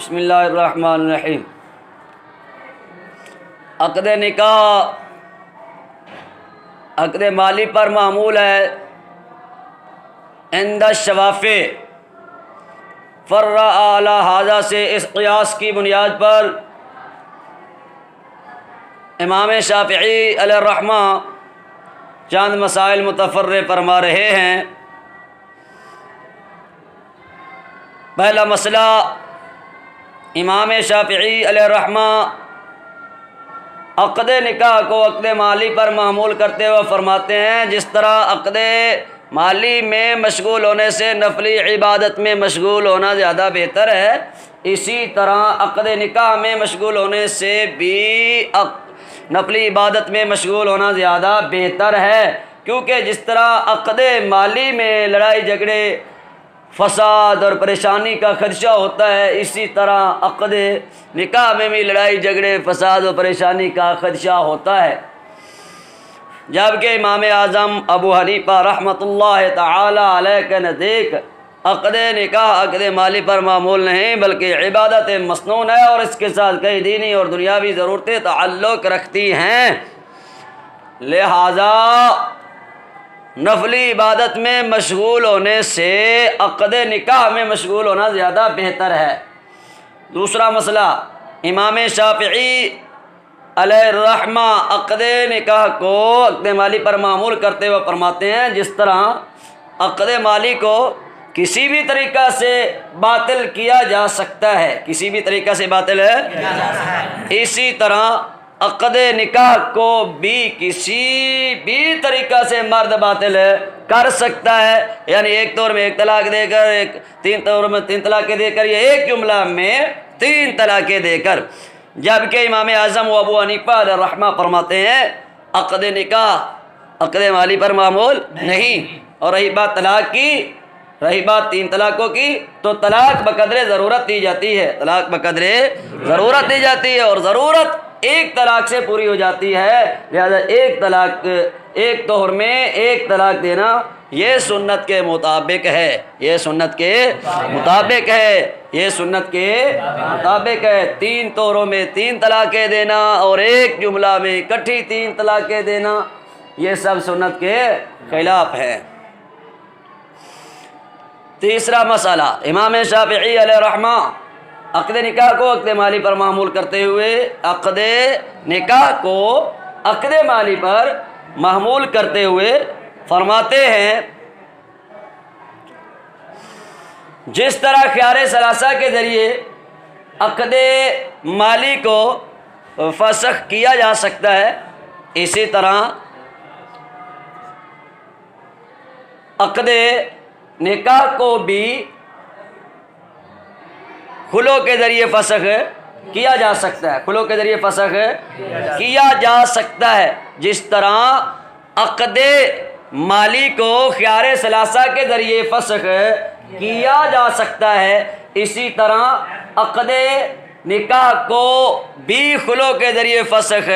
بسم اللہ الرحمن الرحیم۔ عقد نکاح عقد مالی پر معمول ہے عند الشوافع، فرع اعلی حاضہ سے اس قیاس کی بنیاد پر امام شافعی علیہ الرحمہ چند مسائل متفرع فرما رہے ہیں۔ پہلا مسئلہ، امام شافعی علیہ الرحمہ عقد نکاح کو عقد مالی پر معمول کرتے ہوئے فرماتے ہیں جس طرح عقد مالی میں مشغول ہونے سے نفلی عبادت میں مشغول ہونا زیادہ بہتر ہے، اسی طرح عقد نکاح میں مشغول ہونے سے بھی نفلی عبادت میں مشغول ہونا زیادہ بہتر ہے، کیونکہ جس طرح عقد مالی میں لڑائی جھگڑے، فساد اور پریشانی کا خدشہ ہوتا ہے، اسی طرح عقد نکاح میں بھی لڑائی جھگڑے، فساد و پریشانی کا خدشہ ہوتا ہے۔ جبکہ امام اعظم ابو حنیفہ رحمۃ اللہ تعالی علیہ کے نزدیک عقد نکاح عقد مالی پر معمول نہیں بلکہ عبادت مسنون ہے، اور اس کے ساتھ کئی دینی اور دنیاوی ضرورتیں تعلق رکھتی ہیں، لہذا نفلی عبادت میں مشغول ہونے سے عقد نکاح میں مشغول ہونا زیادہ بہتر ہے۔ دوسرا مسئلہ، امام شافعی علیہ الرحمہ عقد نکاح کو عقد مالی پر معمول کرتے ہوئے فرماتے ہیں جس طرح عقد مالی کو کسی بھی طریقہ سے باطل کیا جا سکتا ہے، کسی بھی طریقہ سے باطل ہے، اسی طرح عقد نکاح کو بھی کسی بھی طریقہ سے مرد باطل کر سکتا ہے، یعنی ایک طور میں ایک طلاق دے کر، تین طور میں تین طلاقیں دے کر، یا ایک جملہ میں تین طلاقیں دے کر۔ جبکہ امام اعظم و ابو حنیفہ علیہ الرحمہ فرماتے ہیں عقد نکاح عقد مالی پر معمول نہیں، اور رہی بات طلاق کی، رہی بات تین طلاقوں کی، تو طلاق بقدر ضرورت دی جاتی ہے، طلاق بقدر ضرورت دی جاتی ہے، اور ضرورت ایک طلاق سے پوری ہو جاتی ہے، لہذا ایک طلاق، ایک طہر میں ایک طلاق دینا یہ سنت کے مطابق ہے، یہ سنت کے مطابق ہے، یہ سنت کے مطابق ہے۔ تین طہروں میں تین طلاقیں دینا اور ایک جملہ میں اکٹھی تین طلاقیں دینا، یہ سب سنت کے خلاف ہے۔ تیسرا مسئلہ، امام شافعی علیہ الرحمہ عقد نکاح کو عقد مالی پر معمول کرتے ہوئے عقد نکاح کو عقد مالی پر معمول کرتے ہوئے فرماتے ہیں جس طرح خیار ثلاثہ کے ذریعے عقد مالی کو فسخ کیا جا سکتا ہے، اسی طرح عقد نکاح کو بھی خلو کے ذریعے فسخ کیا جا سکتا ہے، خلو کے ذریعے فسخ کیا جا سکتا ہے، جس طرح عقد مالی کو خیار ثلاثہ کے ذریعے فسخ کیا جا سکتا ہے، اسی طرح عقد نکاح کو بھی خلو کے ذریعے فسخ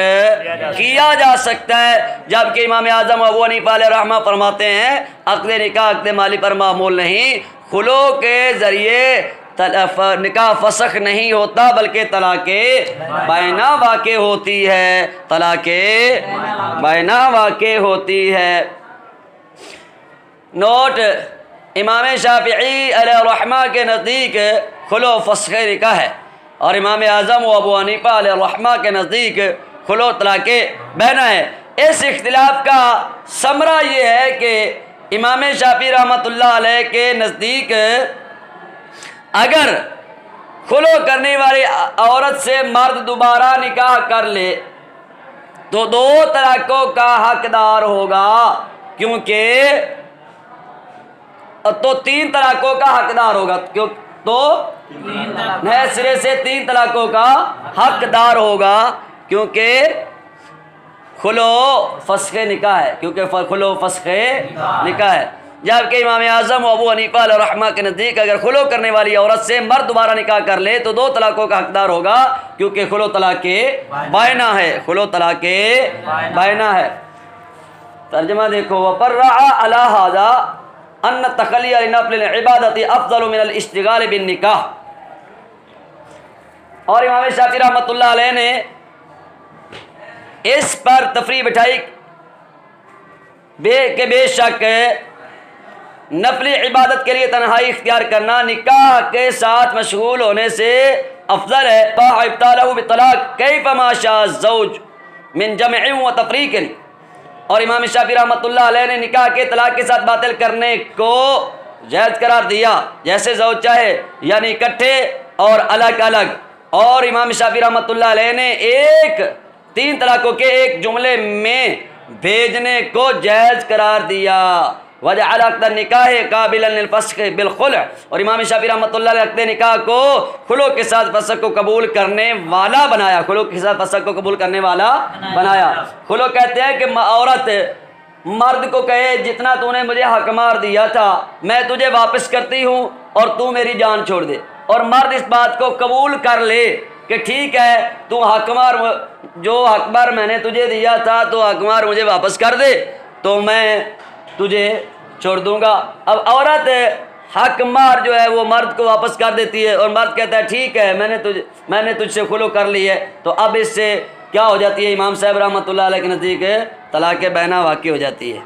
کیا جا سکتا ہے۔ جبکہ امام اعظم ابو حنیفہ علیہ الرحمہ فرماتے ہیں عقد نکاح عقد مالی پر معمول نہیں، خلو کے ذریعے نکاح فسخ نہیں ہوتا بلکہ طلاق بائنہ واقع ہوتی ہے، طلاق بائنہ واقع ہوتی ہے۔ نوٹ، امام شافعی علیہ الرحمہ کے نزدیک خلو فسخ نکاح ہے، اور امام اعظم و ابو حنیفہ علیہ الرحمہ کے نزدیک خلو طلاق بائنہ ہے۔ اس اختلاف کا ثمرہ یہ ہے کہ امام شافعی رحمۃ اللہ علیہ کے نزدیک اگر خلو کرنے والی عورت سے مرد دوبارہ نکاح کر لے تو دو طلاقوں کا حقدار ہوگا، کیونکہ تو تین طلاقوں کا حقدار ہوگا، تو نئے سرے سے تین طلاقوں کا حقدار ہوگا، کیونکہ خلو فسخ نکاح ہے، کیونکہ خلو فسخ نکاح ہے۔ جبکہ امام اعظم و ابو حنیفہ علیہ الرحمہ کے نزدیک اگر خلو کرنے والی عورت سے مرد دوبارہ نکاح کر لے تو دو طلاقوں کا حقدار ہوگا، کیونکہ خلو طلاق بائنہ ہے، خلو طلاق بائنہ ہے۔ ترجمہ دیکھو، وَفَرَّعَ عَلَى هَذَا أَنَّ التَّخَلِّيَ لِنَفْلِ الْعِبَادَةِ أَفْضَلُ مِنَ الْإِشْتِغَالِ بِالنِّكَاحِ۔ اور امام شافعی رحمۃ اللہ علیہ نے اس پر تفریح بٹھائی بے شک نفلی عبادت کے لیے تنہائی اختیار کرنا نکاح کے ساتھ مشغول ہونے سے افضل ہے. فَأَبْطَلَهُ بِالطَّلَاقِ كَيْفَ مَا شَاءَ الزَّوْجُ مِنْ جَمْعٍ وَتَفْرِيقٍ. اور امام شافعی رحمۃ اللہ علیہ نے نکاح کے طلاق کے ساتھ باطل کرنے کو جائز قرار دیا جیسے زوج چاہے، یعنی اکٹھے اور الگ الگ. اور امام شافعی رحمۃ اللہ علیہ نے 3 طلاقوں کے ایک جملے میں بھیجنے کو جائز قرار دیا. وجعل عقد النکاح قابلا للفسخ بالخلع. اور امام شافعی رحمۃ اللہ علیہ عقد نکاح کو خلوع کے ساتھ فسخ کو قبول کرنے والا بنایا. خلوع کے ساتھ فسخ کو قبول کرنے والا بنایا. خلوع کہتے ہیں کہ عورت مرد کو کہے جتنا تو نے مجھے حق مار دیا تھا میں تجھے واپس کرتی ہوں اور تو میری جان چھوڑ دے. اور مرد اس بات کو قبول کر لے کہ ٹھیک ہے تو حق مار، جو حق مار میں نے تجھے دیا تھا تو حق مار مجھے واپس کر دے تو میں تجھے چھوڑ دوں گا. اب عورت حق مار جو ہے وہ مرد کو واپس کر دیتی ہے اور مرد کہتا ہے ٹھیک ہے میں نے تجھ سے خلوع کر لی ہے. تو اب اس سے کیا ہو جاتی ہے؟ امام صاحب رحمۃ اللہ علیہ کے نزدیک طلاق بینہ واقع ہو جاتی ہے.